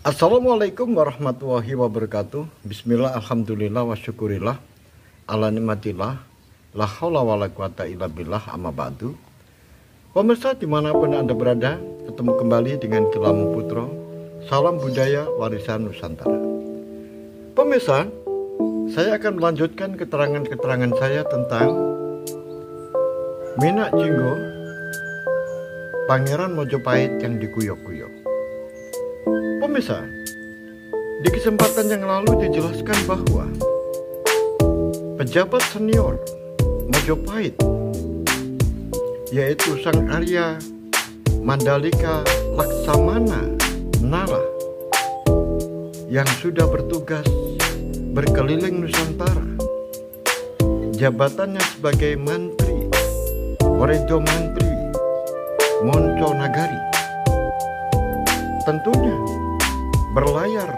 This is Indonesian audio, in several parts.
Assalamualaikum warahmatullahi wabarakatuh. Bismillah, alhamdulillah, wa syukurillah, ala nikmatillah, la haula wa la quwata illa billah, amma ba'du. Pemirsa dimanapun Anda berada, ketemu kembali dengan Gilamu Putro. Salam budaya warisan Nusantara. Pemirsa, saya akan melanjutkan keterangan-keterangan saya tentang Minak Jinggo, Pangeran Mojopahit yang dikuyok-kuyok. Pemirsa, di kesempatan yang lalu dijelaskan bahwa pejabat senior Mojopahit, yaitu Sang Arya Mandalika Laksamana Nala, yang sudah bertugas berkeliling Nusantara, jabatannya sebagai Mantri Waredo Mantri Monco Nagari, tentunya berlayar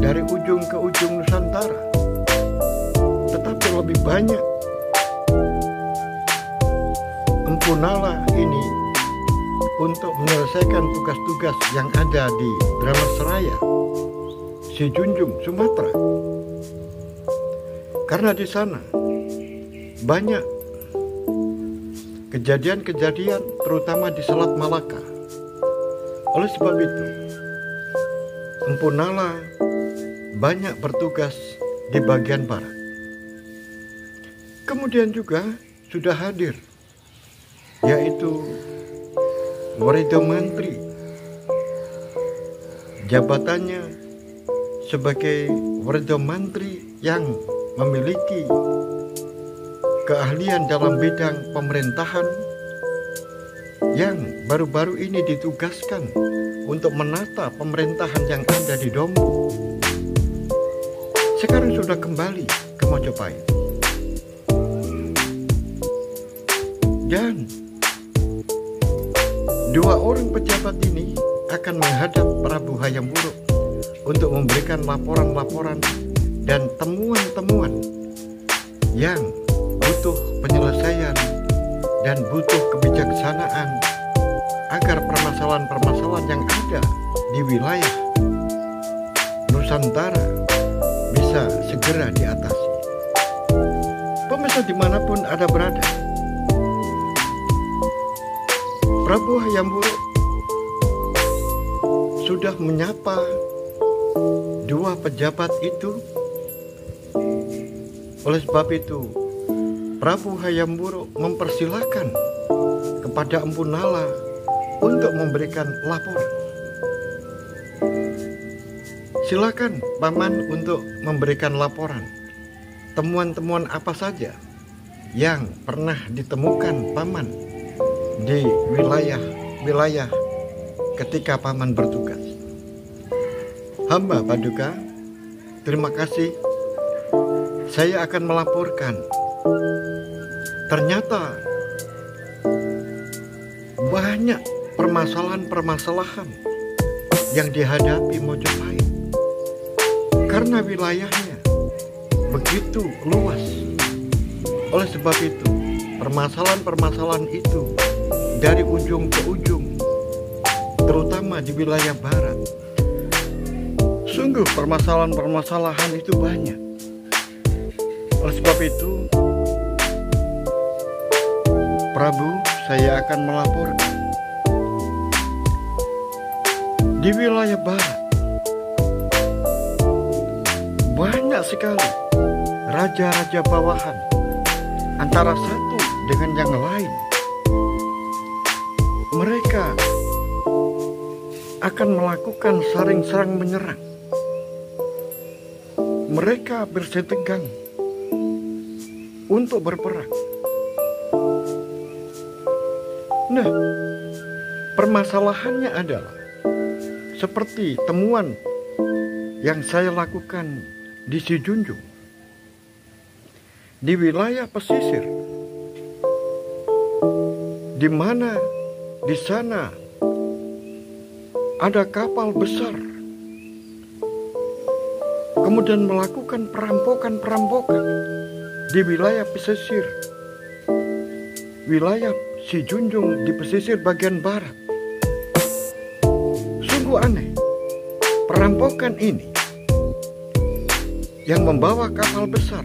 dari ujung ke ujung Nusantara, tetapi lebih banyak Empu Nala ini untuk menyelesaikan tugas-tugas yang ada di Dharmasraya, Sijunjung, Sumatera. Karena di sana banyak kejadian-kejadian, terutama di Selat Malaka. Oleh sebab itu, Empu Nala banyak bertugas di bagian barat. Kemudian juga sudah hadir, yaitu Waredo Mantri, jabatannya sebagai Waredo Mantri yang memiliki keahlian dalam bidang pemerintahan, yang baru-baru ini ditugaskan untuk menata pemerintahan yang ada di Dombo. Sekarang sudah kembali ke Mojopahit. Dan dua orang pejabat ini akan menghadap Prabu Hayam Wuruk untuk memberikan laporan-laporan dan temuan-temuan yang butuh penyelesaian dan butuh kebijaksanaan agar permasalahan-permasalahan yang ada di wilayah Nusantara bisa segera diatasi. Pemirsa dimanapun Anda berada, Prabu Hayam Wuruk sudah menyapa dua pejabat itu. Oleh sebab itu, Prabu Hayam Wuruk mempersilahkan kepada Empu Nala untuk memberikan laporan. Silakan Paman untuk memberikan laporan. Temuan-temuan apa saja yang pernah ditemukan Paman di wilayah-wilayah ketika Paman bertugas. Hamba Paduka, terima kasih. Saya akan melaporkan. Ternyata banyak permasalahan-permasalahan yang dihadapi Mojopahit karena wilayahnya begitu luas. Oleh sebab itu, permasalahan-permasalahan itu dari ujung ke ujung, terutama di wilayah barat, sungguh permasalahan-permasalahan itu banyak. Oleh sebab itu, Prabu, saya akan melaporkan di wilayah barat banyak sekali raja-raja bawahan antara satu dengan yang lain. Mereka akan melakukan saling serang menyerang. Mereka bersetegang untuk berperang. Nah, permasalahannya adalah seperti temuan yang saya lakukan di Sijunjung, di wilayah pesisir, di mana di sana ada kapal besar, kemudian melakukan perampokan-perampokan di wilayah pesisir, wilayah Sijunjung di pesisir bagian barat. Sungguh aneh perampokan ini yang membawa kapal besar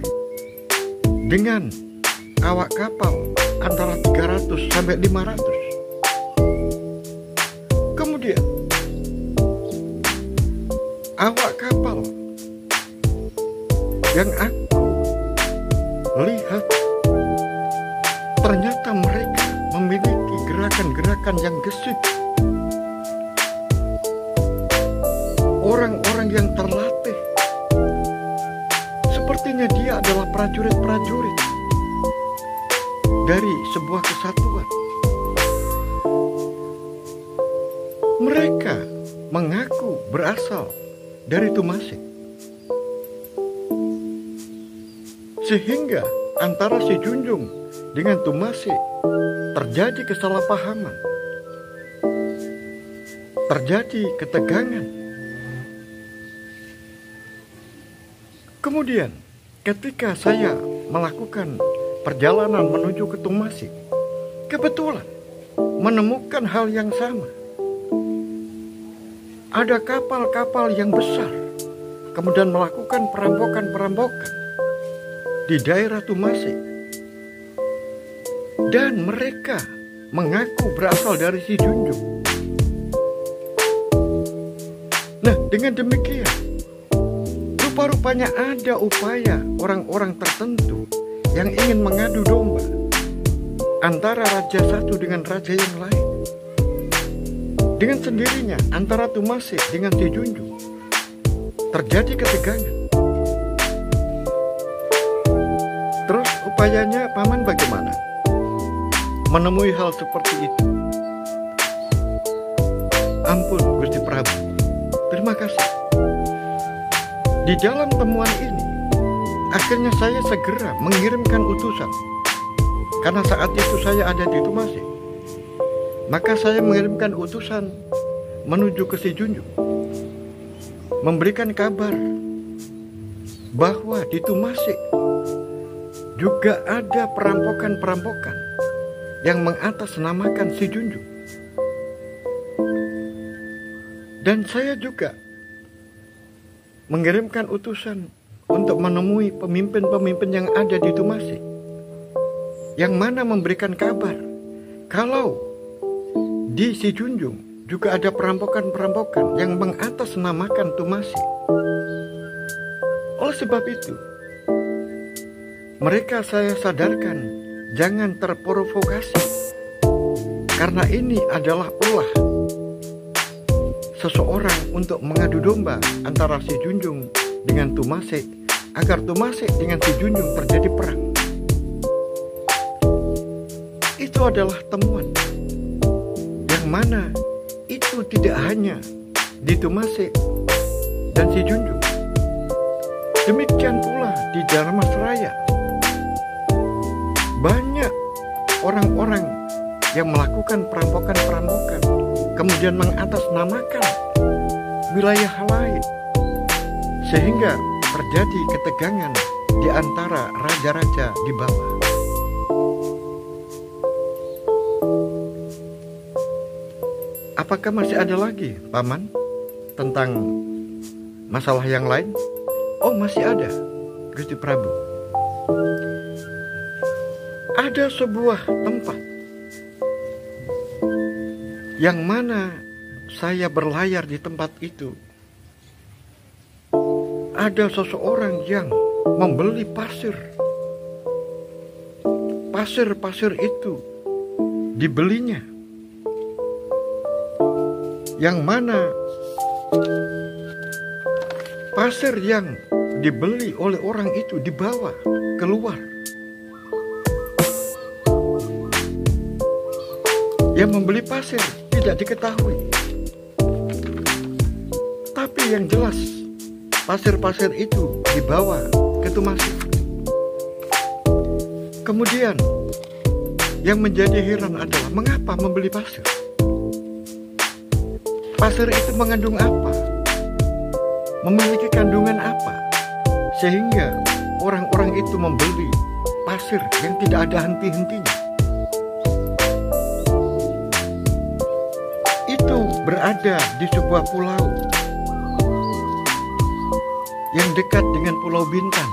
dengan awak kapal antara 300 sampai 500. Kemudian awak kapal yang aku lihat ternyata mereka memiliki gerakan-gerakan yang gesit. Orang-orang yang terlatih. Sepertinya dia adalah prajurit-prajurit dari sebuah kesatuan. Mereka mengaku berasal dari Tumasik. Sehingga antara si Junjung dengan Tumasik terjadi kesalahpahaman, terjadi ketegangan. Kemudian ketika saya melakukan perjalanan menuju ke Tumasik, kebetulan menemukan hal yang sama. Ada kapal-kapal yang besar kemudian melakukan perampokan-perampokan di daerah Tumasik. Dan mereka mengaku berasal dari si Junjung. Nah, dengan demikian, rupa-rupanya ada upaya orang-orang tertentu yang ingin mengadu domba antara raja satu dengan raja yang lain. Dengan sendirinya antara Tumasik dengan si Junjung terjadi ketegangan. Terus upayanya paman bagaimana menemui hal seperti itu? Ampun Gusti Prabu, terima kasih. Di dalam temuan ini akhirnya saya segera mengirimkan utusan. Karena saat itu saya ada di Tumasik, maka saya mengirimkan utusan menuju ke si Junjung, memberikan kabar bahwa di Tumasik juga ada perampokan-perampokan yang mengatasnamakan si Junjung. Dan saya juga mengirimkan utusan untuk menemui pemimpin-pemimpin yang ada di Tumasik, yang mana memberikan kabar kalau di si Junjung juga ada perampokan-perampokan yang mengatasnamakan Tumasik. Oleh sebab itu, mereka saya sadarkan jangan terprovokasi, karena ini adalah ulah seseorang untuk mengadu domba antara si Junjung dengan Tumasik, agar Tumasik dengan si Junjung terjadi perang. Itu adalah temuan yang mana itu tidak hanya di Tumasik dan si Junjung, demikian pula di Dharmasraya. Banyak orang-orang yang melakukan perampokan-perampokan kemudian mengatasnamakan wilayah lain, sehingga terjadi ketegangan di antara raja-raja di bawah. Apakah masih ada lagi, Paman, tentang masalah yang lain? Oh, masih ada, Gusti Prabu. Ada sebuah tempat yang mana saya berlayar di tempat itu. Ada seseorang yang membeli pasir. Pasir-pasir itu dibelinya, yang mana pasir yang dibeli oleh orang itu dibawa keluar. Yang membeli pasir tidak diketahui, tapi yang jelas pasir-pasir itu dibawa ke Tumasik. Kemudian yang menjadi heran adalah mengapa membeli pasir? Pasir itu mengandung apa? Memiliki kandungan apa? Sehingga orang-orang itu membeli pasir yang tidak ada henti-hentinya. Itu berada di sebuah pulau yang dekat dengan Pulau Bintan,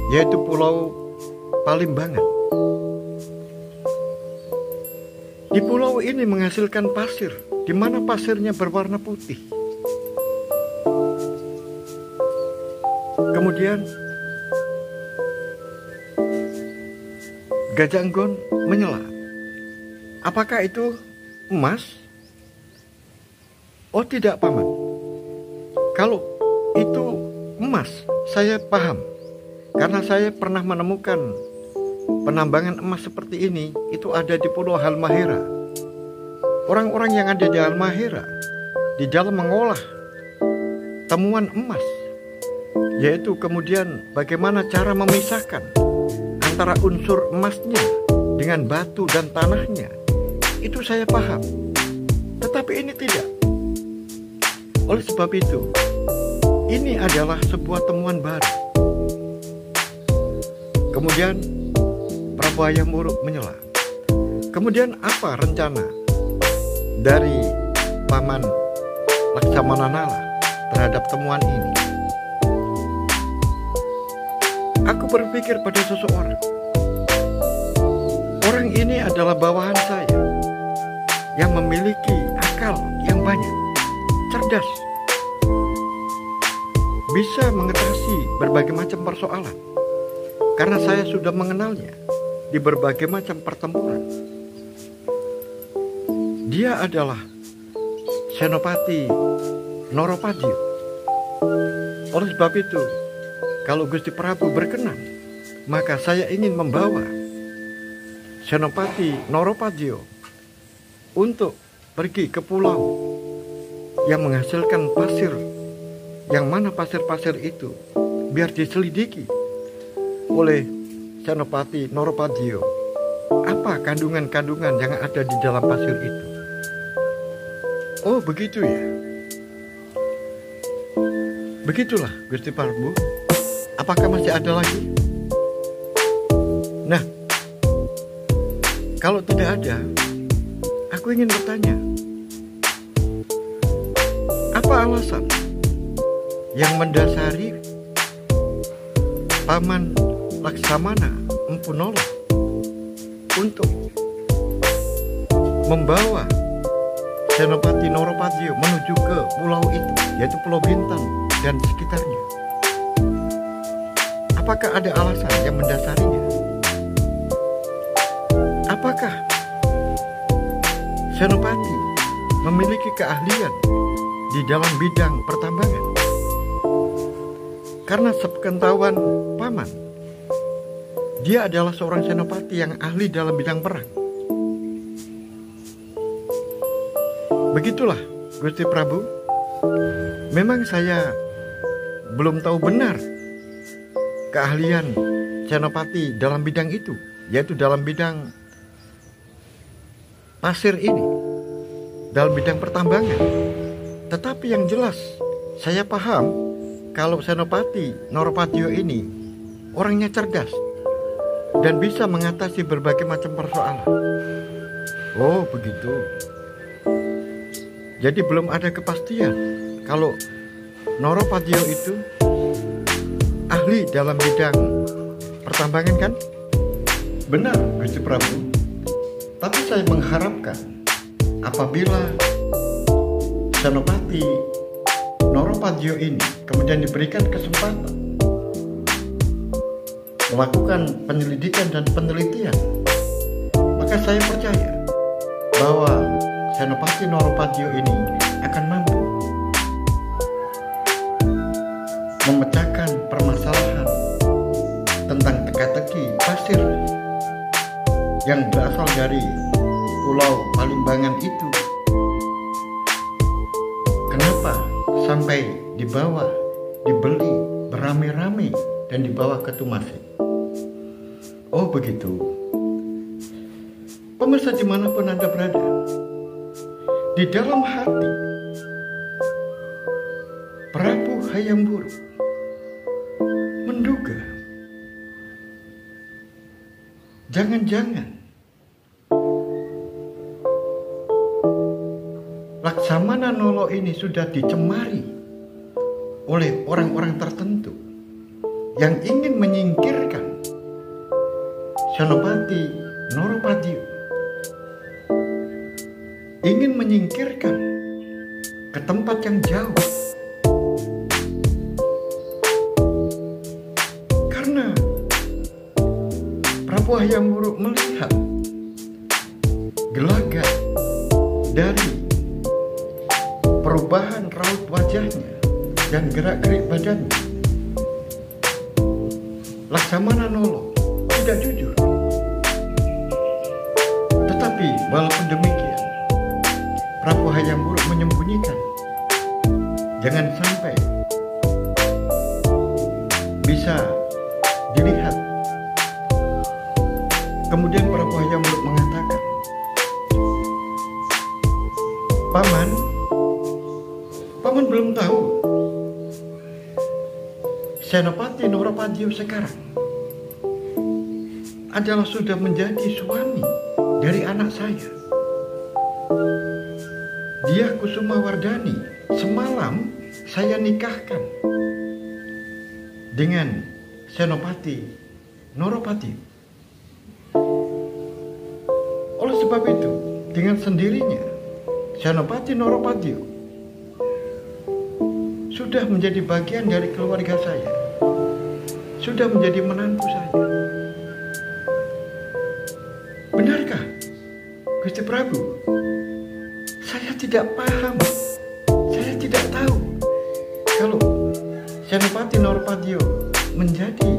yaitu Pulau Palimbangan. Di pulau ini menghasilkan pasir, di mana pasirnya berwarna putih. Kemudian Gajah Enggon menyela, apakah itu emas? Oh tidak, Paman. Kalau itu emas, saya paham. Karena saya pernah menemukan penambangan emas seperti ini, itu ada di Pulau Halmahera. Orang-orang yang ada di Halmahera di dalam mengolah temuan emas, yaitu kemudian bagaimana cara memisahkan antara unsur emasnya dengan batu dan tanahnya, itu saya paham. Tetapi ini tidak. Oleh sebab itu, ini adalah sebuah temuan baru. Kemudian Prabu Hayam Wuruk menyela. Kemudian apa rencana dari Paman Laksamana Nala terhadap temuan ini? Aku berpikir pada seseorang. Orang ini adalah bawahan saya yang memiliki akal yang banyak, cerdas, bisa mengatasi berbagai macam persoalan. Karena saya sudah mengenalnya di berbagai macam pertempuran. Dia adalah Senopati Noropadyo. Oleh sebab itu, kalau Gusti Prabu berkenan, maka saya ingin membawa Senopati Noropadyo untuk pergi ke pulau yang menghasilkan pasir, yang mana pasir-pasir itu biar diselidiki oleh Senopati Noropadyo. Apa kandungan-kandungan yang ada di dalam pasir itu? Oh begitu ya. Begitulah Gusti Prabu. Apakah masih ada lagi? Nah, kalau tidak ada, aku ingin bertanya, apa alasan yang mendasari Paman Laksamana Empu Nolo untuk membawa Senopati Noropadyo menuju ke pulau itu, yaitu Pulau Bintan dan sekitarnya? Apakah ada alasan yang mendasarinya? Apakah Senopati memiliki keahlian di dalam bidang pertambangan? Karena sepengetahuan Paman, dia adalah seorang senopati yang ahli dalam bidang perang. Begitulah Gusti Prabu. Memang saya belum tahu benar keahlian senopati dalam bidang itu, yaitu dalam bidang pasir ini, dalam bidang pertambangan. Tetapi yang jelas, saya paham kalau Senopati Noropadyo ini orangnya cerdas dan bisa mengatasi berbagai macam persoalan. Oh begitu. Jadi belum ada kepastian kalau Noropadyo itu ahli dalam bidang pertambangan, kan? Benar Gusti Prabu. Tapi saya mengharapkan apabila Senopati Noropadyo ini kemudian diberikan kesempatan melakukan penyelidikan dan penelitian, maka saya percaya bahwa Senopati Noropadyo ini akan mampu memecahkan permasalahan tentang teka-teki pasir yang berasal dari Pulau Palimbangan itu. Kenapa sampai dibawa, dibeli beramai-ramai dan dibawa ke Tumasik? Oh begitu. Pemirsa dimanapun Anda berada, di dalam hati Prabu Hayam Wuruk menduga jangan-jangan Laksamana Nolo ini sudah dicemari oleh orang-orang tertentu yang ingin menyingkirkan Senopati Noropadio, ingin menyingkirkan ke tempat yang jauh. Karena Prabu Hayam Wuruk melihat gelagat dari perubahan raut wajahnya dan gerak-gerik badannya, Laksamana Nolo tidak jujur. Tetapi walaupun demikian, Prabu Hayam Wuruk menyembunyikan. Jangan sampai bisa dilihat. Kemudian Prabu Hayam Wuruk mengatakan, Paman belum tahu Senopati Noropadio sekarang adalah sudah menjadi suami dari anak saya. Dia Kusuma Wardani. Semalam saya nikahkan dengan Senopati Noropadio. Oleh sebab itu, dengan sendirinya Senopati Noropadio sudah menjadi bagian dari keluarga saya, sudah menjadi menantu saya. Benarkah, Gusti Prabu? Saya tidak paham, saya tidak tahu kalau Senopati Noropadio menjadi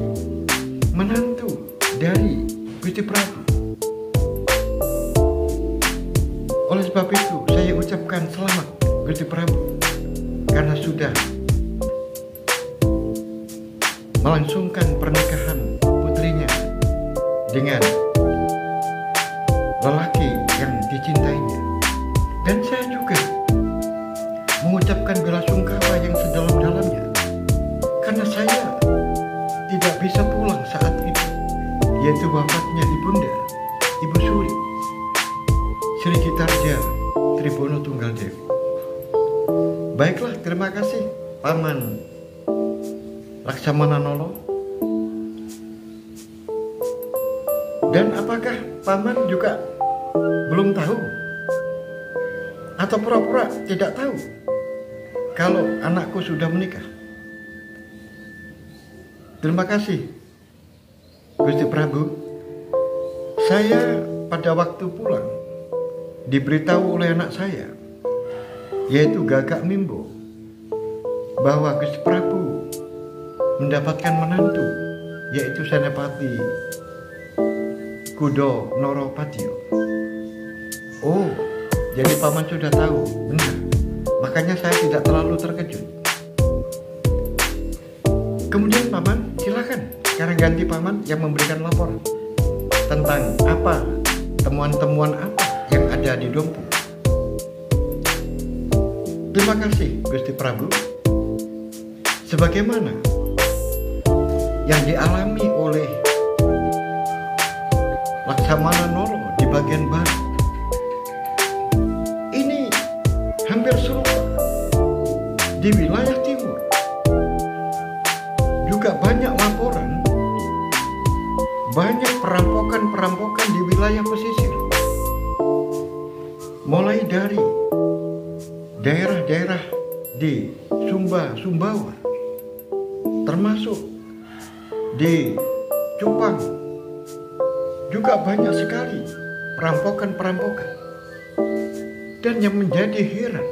menantu dari Gusti Prabu. Oleh sebab itu, saya ucapkan selamat Gusti Prabu, karena sudah melangsungkan pernikahan putrinya dengan lelaki yang dicintainya. Dan saya juga mengucapkan belasungkawa yang sedalam-dalamnya, karena saya tidak bisa pulang saat itu, yaitu wafatnya Ibunda, Ibu Suri, Sri Gitarja Tribono Tunggal Dewi. Baiklah, terima kasih Paman Laksamana Nolo. Dan apakah Paman juga belum tahu atau pura-pura tidak tahu kalau anakku sudah menikah? Terima kasih Gusti Prabu. Saya pada waktu pulang diberitahu oleh anak saya, yaitu Gagak Mimbo, bahwa Gusti Prabu mendapatkan menantu, yaitu Senopati Kudo Noropadio. Oh, jadi Paman sudah tahu, benar. Makanya saya tidak terlalu terkejut. Kemudian Paman, silakan. Sekarang ganti Paman yang memberikan laporan tentang apa, temuan-temuan apa yang ada di Dompu. Terima kasih Gusti Prabu. Sebagaimana yang dialami oleh Laksamana Nolo di bagian barat, ini hampir serupa di wilayah timur. Juga banyak laporan, banyak perampokan-perampokan di wilayah pesisir, mulai dari daerah-daerah di Sumbawa, termasuk di Cupang. Juga banyak sekali perampokan-perampokan. Dan yang menjadi heran,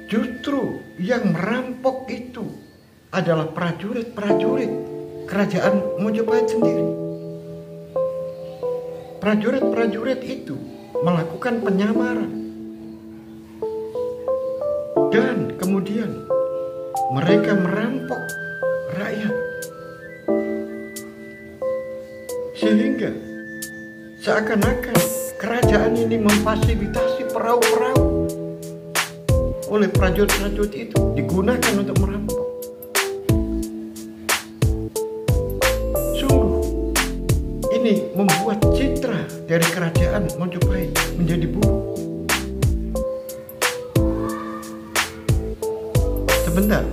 justru yang merampok itu adalah prajurit-prajurit kerajaan Mojopahit sendiri. Prajurit-prajurit itu melakukan penyamaran, dan kemudian mereka merampok rakyat, sehingga seakan-akan kerajaan ini memfasilitasi perahu-perahu oleh prajurit-prajurit itu digunakan untuk merampok. Sungguh ini membuat citra dari kerajaan Mojopahit menjadi buruk. Sebentar,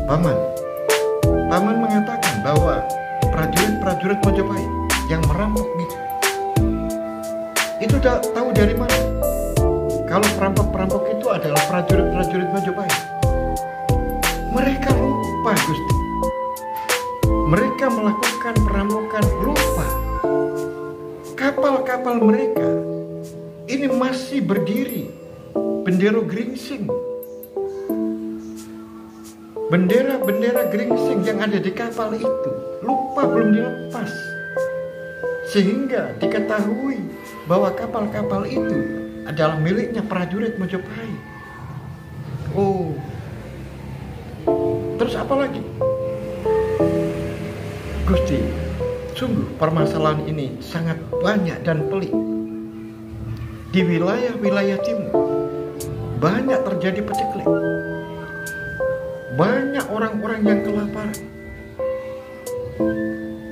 Paman. Paman mengatakan bahwa prajurit-prajurit Majapahit yang merampok itu tahu dari mana? Kalau perampok-perampok itu adalah prajurit-prajurit Majapahit. Mereka lupa, Gusti. Mereka melakukan perampokan lupa. Kapal-kapal mereka ini masih berdiri. Bendera geringsing. Bendera-bendera geringsing yang ada di kapal itu lupa, belum dilepas. Sehingga diketahui bahwa kapal-kapal itu adalah miliknya prajurit Majapahit. Oh, terus apa lagi? Gusti, sungguh permasalahan ini sangat banyak dan pelik. Di wilayah-wilayah timur banyak terjadi paceklik. Banyak orang-orang yang kelaparan.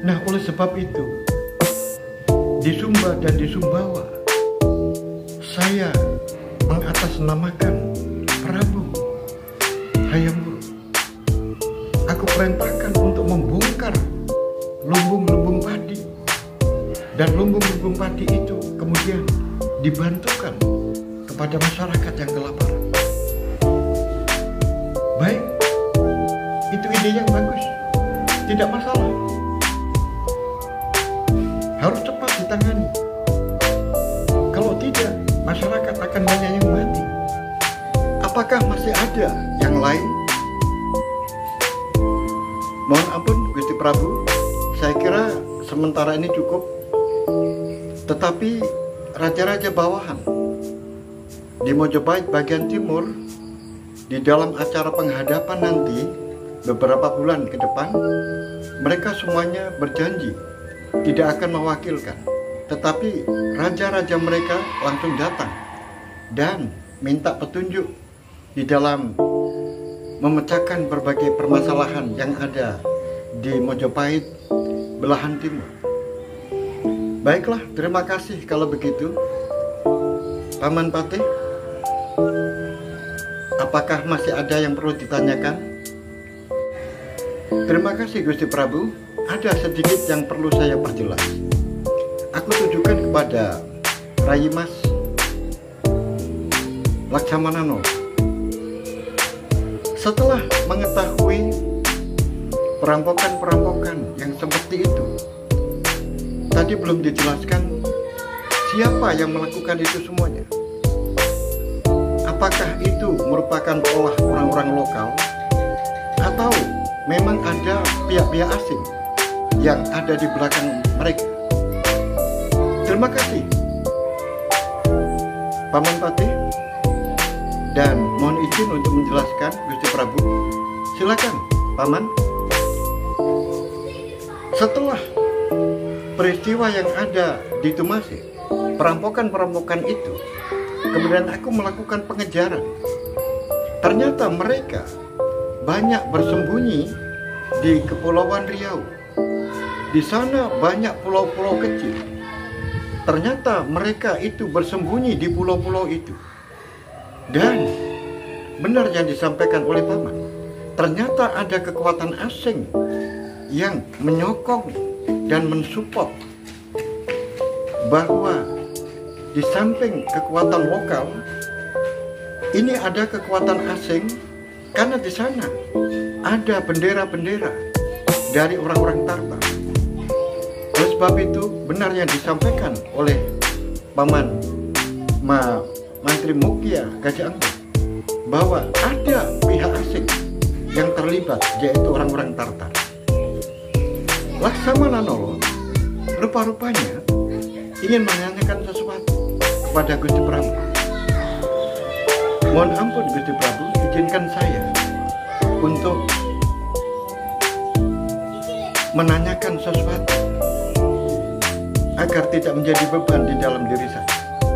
Nah, oleh sebab itu, di Sumba dan di Sumbawa, saya mengatasnamakan Prabu Hayam Wuruk. Aku perintahkan untuk membongkar lumbung-lumbung padi, dan lumbung-lumbung padi itu kemudian dibantukan kepada masyarakat yang kelaparan. Baik, itu ide yang bagus, tidak masalah. Harus cepat ditangani. Kalau tidak, masyarakat akan banyak yang mati. Apakah masih ada yang lain? Mohon ampun, Gusti Prabu, saya kira sementara ini cukup. Tetapi raja-raja bawahan di Mojopahit bagian timur, di dalam acara penghadapan nanti beberapa bulan ke depan, mereka semuanya berjanji tidak akan mewakilkan, tetapi raja-raja mereka langsung datang dan minta petunjuk di dalam memecahkan berbagai permasalahan yang ada di Mojopahit belahan timur. Baiklah, terima kasih kalau begitu. Paman Patih, apakah masih ada yang perlu ditanyakan? Terima kasih, Gusti Prabu. Ada sedikit yang perlu saya perjelas. Aku tujukan kepada Rai Mas Laksamanano. Setelah mengetahui perampokan-perampokan yang seperti itu, tadi belum dijelaskan siapa yang melakukan itu semuanya. Apakah itu merupakan olah orang-orang lokal, atau memang ada pihak-pihak asing yang ada di belakang mereka? Terima kasih, Paman Patih, dan mohon izin untuk menjelaskan, Gusti Prabu. Silakan, Paman. Setelah peristiwa yang ada di Tumasi, perampokan-perampokan itu, kemudian aku melakukan pengejaran. Ternyata mereka banyak bersembunyi di Kepulauan Riau. Di sana banyak pulau-pulau kecil. Ternyata mereka itu bersembunyi di pulau-pulau itu. Dan benar yang disampaikan oleh Paman, ternyata ada kekuatan asing yang menyokong dan mensupport bahwa di samping kekuatan lokal, ini ada kekuatan asing, karena di sana ada bendera-bendera dari orang-orang Tartar. Oleh sebab itu, benar yang disampaikan oleh Paman Mantri Mukia Gajah Anggur, bahwa ada pihak asing yang terlibat, yaitu orang-orang Tartar. Laksamanano rupa-rupanya ingin menanyakan sesuatu kepada Gusti Prabu. Mohon ampun, Gusti Prabu, izinkan saya untuk menanyakan sesuatu agar tidak menjadi beban di dalam diri saya.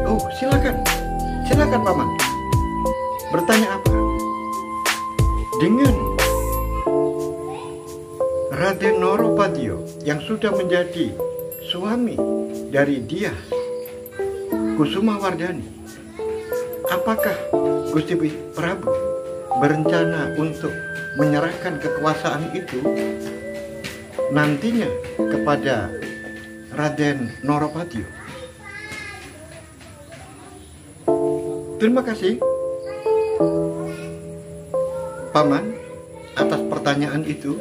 Oh, silakan Paman. Bertanya apa? Dengan Raden Noropadio yang sudah menjadi suami dari Diah Kusuma Wardani, apakah Gusti Prabu berencana untuk menyerahkan kekuasaan itu nantinya kepada Raden Noropatio? Terima kasih, Paman, atas pertanyaan itu.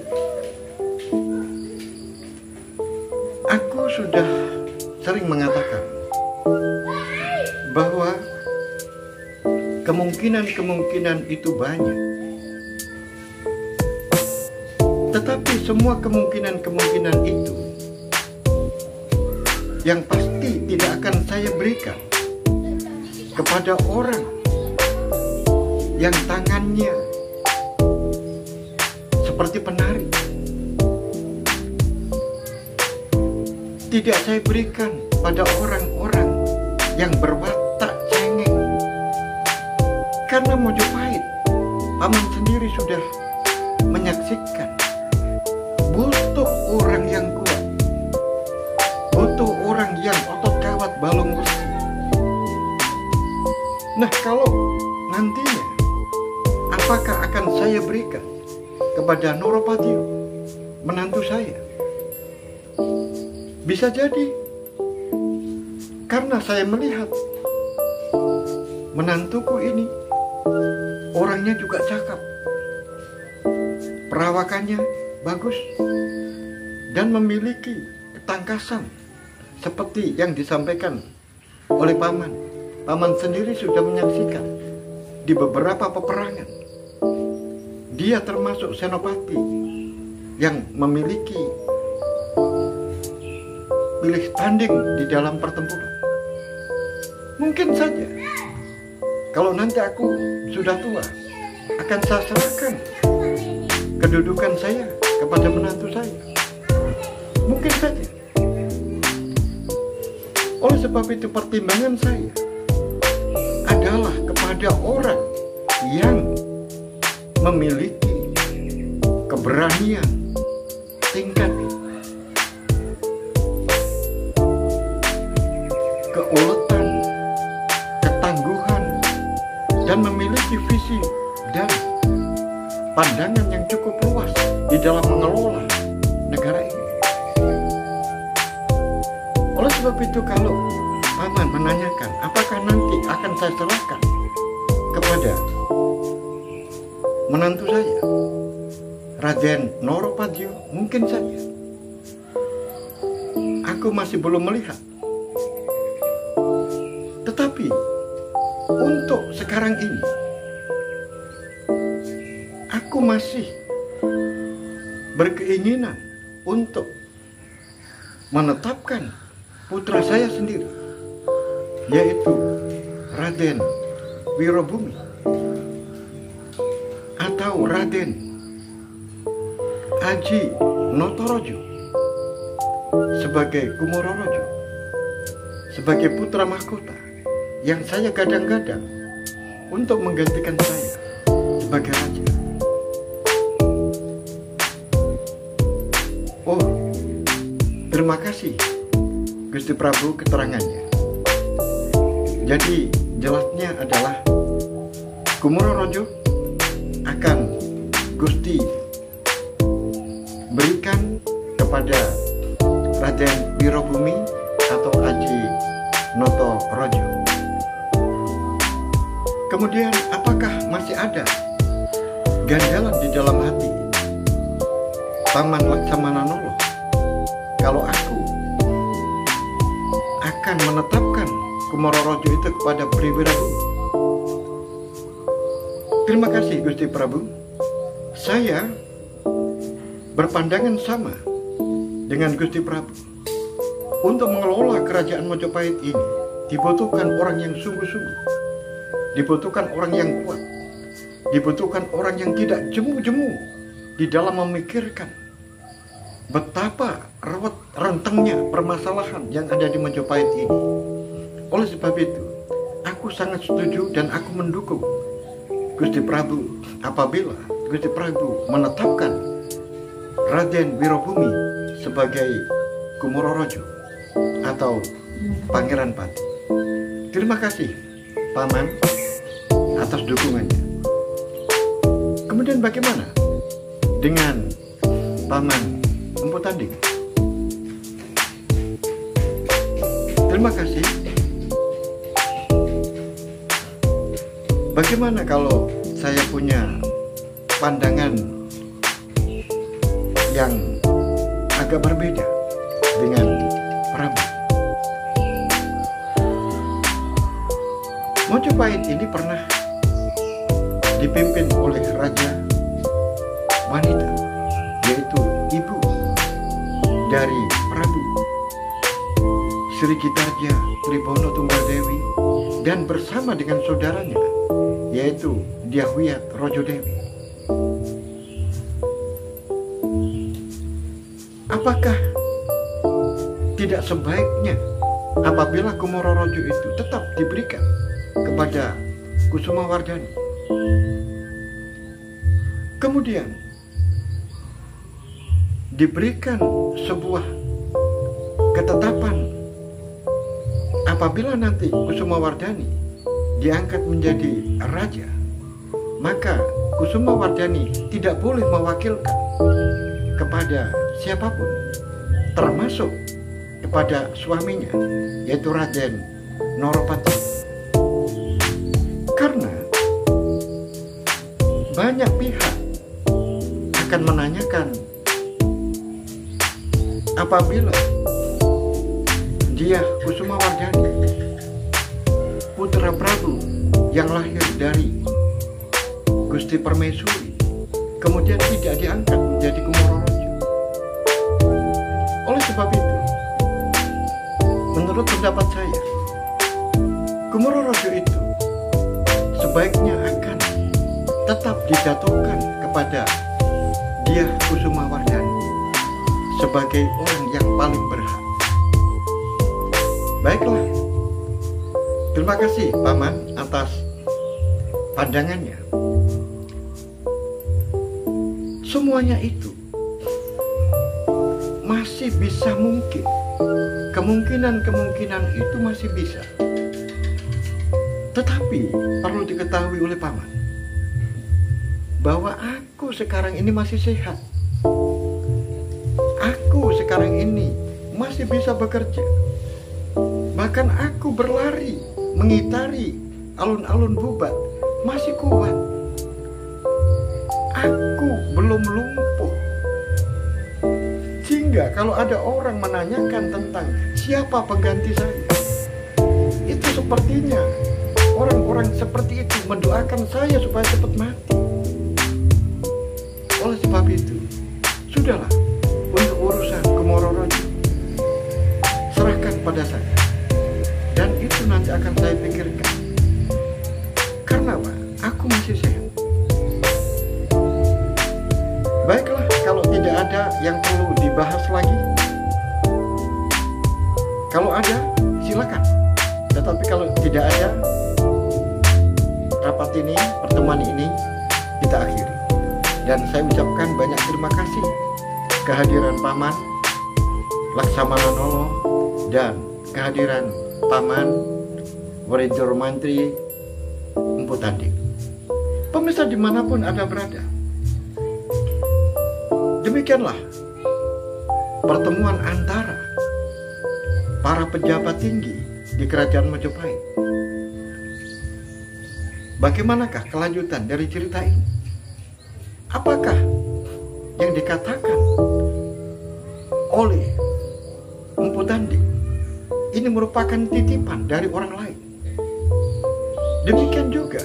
Aku sudah sering mengatakan bahwa kemungkinan itu banyak. Tetapi semua kemungkinan itu yang pasti tidak akan saya berikan kepada orang yang tangannya seperti penari. Tidak saya berikan pada orang-orang yang berwatak cengeng. Karena Mojopahit, Paman sendiri sudah menyaksikan, butuh orang yang kuat, butuh orang yang otot kawat balung besi. Nah, kalau nantinya apakah akan saya berikan kepada Noropatio, menantu saya? Bisa jadi karena saya melihat menantuku ini orangnya juga cakep, perawakannya bagus, dan memiliki ketangkasan seperti yang disampaikan oleh Paman. Paman sendiri sudah menyaksikan di beberapa peperangan. Dia termasuk senopati yang memiliki pilih tanding di dalam pertempuran. Mungkin saja kalau nanti aku sudah tua, akan saya serahkan kedudukan saya kepada menantu saya. Mungkin saja. Oleh sebab itu pertimbangan saya adalah kepada orang yang memiliki keberanian tingkat, keuletan, ketangguhan, dan memiliki visi dan pandangan yang cukup luas di dalam mengelola negara ini. Oleh sebab itu, kalau Paman menanyakan apakah nanti akan saya serahkan kepada menantu saya, Raden Noropatio, mungkin saja. Aku masih belum melihat. Tetapi untuk sekarang ini, aku masih berkeinginan untuk menetapkan putra saya sendiri, yaitu Raden Wirobumi atau Raden Aji Notorojo sebagai Kumororojo, sebagai putra mahkota yang saya gadang-gadang untuk menggantikan saya sebagai raja. Oh, terima kasih Gusti Prabu keterangannya. Jadi jelasnya adalah Kumororojo akan Gusti berikan kepada Raden Wirobumi atau Aji Notorojo. Kemudian apakah masih ada ganjalan di dalam hati Paman Laksamana Nolo kalau aku akan menetapkan Kumororojo itu kepada Priwirabumi? Terima kasih Gusti Prabu. Saya berpandangan sama dengan Gusti Prabu. Untuk mengelola kerajaan Mojopahit ini dibutuhkan orang yang sungguh-sungguh, dibutuhkan orang yang kuat, dibutuhkan orang yang tidak jemu-jemu di dalam memikirkan betapa rentangnya permasalahan yang ada di Mojopahit ini. Oleh sebab itu, aku sangat setuju dan aku mendukung Gusti Prabu apabila Gusti Prabu menetapkan Raden Wirobumi sebagai Kumororojo atau Pangeran Pati. Terima kasih Paman atas dukungannya. Kemudian bagaimana dengan Paman Empu Tanding? Terima kasih. Bagaimana kalau saya punya pandangan yang agak berbeda dengan Prabu? Mojopahit ini pernah dipimpin oleh raja wanita, yaitu ibu dari Prabu, Sri Gitarja Tribono Tunggaldewi, dan bersama dengan saudaranya, yaitu Dyahwiyat Rojodewi. Apakah tidak sebaiknya apabila Kumororojo itu tetap diberikan kepada Kusumawardhani? Kemudian diberikan sebuah ketetapan apabila nanti Kusumawardhani diangkat menjadi raja, maka Kusumawardhani tidak boleh mewakilkan kepada siapapun, termasuk kepada suaminya, yaitu Raden Noropati. Karena banyak pihak akan menanyakan apabila dia Kusumawardhani, putra Prabu yang lahir dari Gusti Permaisuri, kemudian tidak diangkat menjadi Kumororojo. Oleh sebab itu, menurut pendapat saya, Kumororojo itu sebaiknya akan tetap dijatuhkan kepada Dyah Kusumawardhani sebagai orang yang paling berhak. Baiklah, terima kasih Paman atas pandangannya. Semuanya itu masih bisa mungkin. Kemungkinan-kemungkinan itu masih bisa. Tetapi perlu diketahui oleh Paman bahwa aku sekarang ini masih sehat. Aku sekarang ini masih bisa bekerja. Bahkan aku berlari, mengitari alun-alun Bubat, masih kuat. Aku belum lumpuh. Sehingga kalau ada orang menanyakan tentang siapa pengganti saya, itu sepertinya orang-orang seperti itu mendoakan saya supaya cepat mati. Oleh sebab itu, sudahlah, untuk urusan Kumororojo serahkan pada saya, dan itu nanti akan saya pikirkan. Karena apa? Aku masih sehat. Baiklah, kalau tidak ada yang perlu dibahas lagi, kalau ada silakan. Tetapi kalau tidak ada, rapat ini, pertemuan ini kita akhiri. Dan saya ucapkan banyak terima kasih kehadiran Paman Laksamana Nolo dan kehadiran Paman Waridoro Mantri Empu Tanding. Pemirsa dimanapun Anda berada, demikianlah pertemuan antara para pejabat tinggi di Kerajaan Majapahit. Bagaimanakah kelanjutan dari cerita ini? Apakah yang dikatakan oleh Empu Tanding ini merupakan titipan dari orang lain? Demikian juga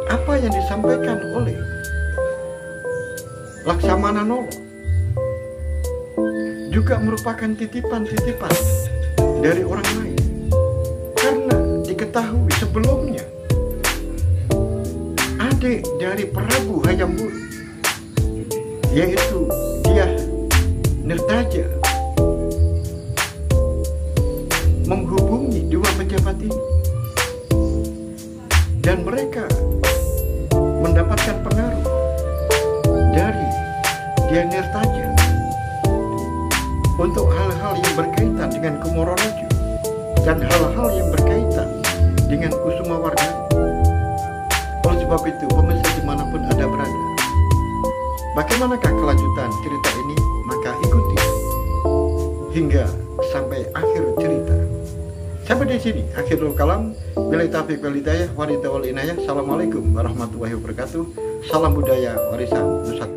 apa yang disampaikan oleh Laksamana Nolo juga merupakan titipan-titipan dari orang lain. Karena diketahui sebelumnya adik dari Prabu Hayam Wuruk, yaitu Dyah Nirtaja, menghubungi dua pejabat ini, dan mereka mendapatkan pengaruh dari Dyah Nirtaja untuk hal-hal yang berkaitan dengan Kumororojo dan hal-hal yang berkaitan dengan Kusumawardhani. Oleh sebab itu, pemirsa dimanapun Anda berada, Bagaimanakah kelanjutan cerita ini? Maka ikuti hingga sampai akhir cerita. Sampai di sini akhirul kalam. Billahi taufiq wal hidayah, wa ridha wal inayah. Assalamualaikum warahmatullahi wabarakatuh. Salam budaya warisan Nusantara.